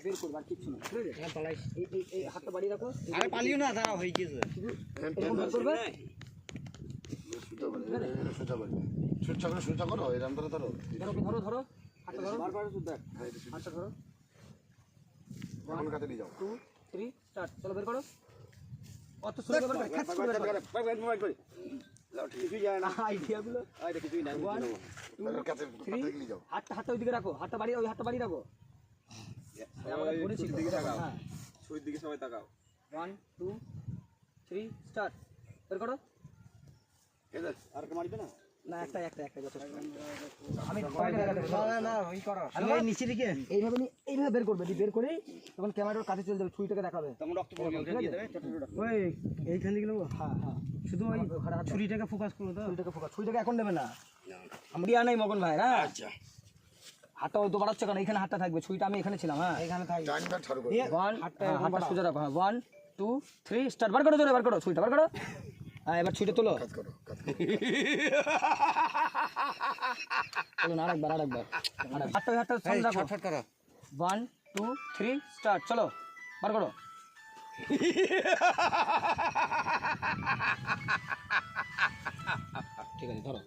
বের করবে আর কিচ্ছু না, ঠিক আছে? এই হাতটা বাড়িয়ে রাখো। আরে পালিও না, দাঁড়াও, হয়ে গেছে। এরকম বের করবে। সুচা করো এরকম ধরো ধরো ধরো ধরো হাতটা ধরো, বারবার সুদ্ধ হাতটা ধরো। এখন কাছে নিয়ে যাও 2 3 স্টার্ট। চলো বের করো। অত সুন্দর বের করে খাচ্ছ বের করো। কিছুই যায় না আইডিয়াগুলো। আইডা কিছুই না। 1 2 কাছে 3 নিয়ে যাও। হাতটা ওইদিকে রাখো, হাতটা বাড়িয়ে, ওই হাতটা বাড়িয়ে রাখো। আমরা বলেছি দিকে তাকাও, হ্যাঁ ছুরির দিকে সবাই তাকাও। 1 2 3 স্টার্ট। বের করো। আর কে মারবে না? না একটা যথেষ্ট। আমি না ওই করো। আমি এই নিচে দিকে এইভাবে এইভাবে বের করবে, বের করে তখন ক্যামেরার কাছে চলে যাবে, ছুরিটাকে দেখাবে। তখন রক্ত পড়বে, ওখানে দিয়ে দেবে চটচট। ওই এইখান থেকে নেবো। হ্যাঁ শুধু ওই ছুরিটাকে ফোকাস করো তো। ছুরিটাকে এখন নেবে না, আমরা নাই মগন ভাই। হ্যাঁ আচ্ছা, হাতটা তো বাড়াচ্ছে কেন? এখানে হাতটা থাকবে, ছুরিটা আমি এখানে ছিলাম। হ্যাঁ এখানে থাকবে। টাইমটা ছাড়ো করো। হাতটা সোজা রাখো। হ্যাঁ 1 2 3 স্টার্ট। বার করো, জোরে বার করো, ছুরিটা বার করো। হ্যাঁ এবার ছুরিটা তোলো। কাজ করো চলো না, আরেকবার হাতটা সামনে রাখো। ছটফট করো। 1 2 3 স্টার্ট। চলো বার করো। ঠিক আছে ধরো।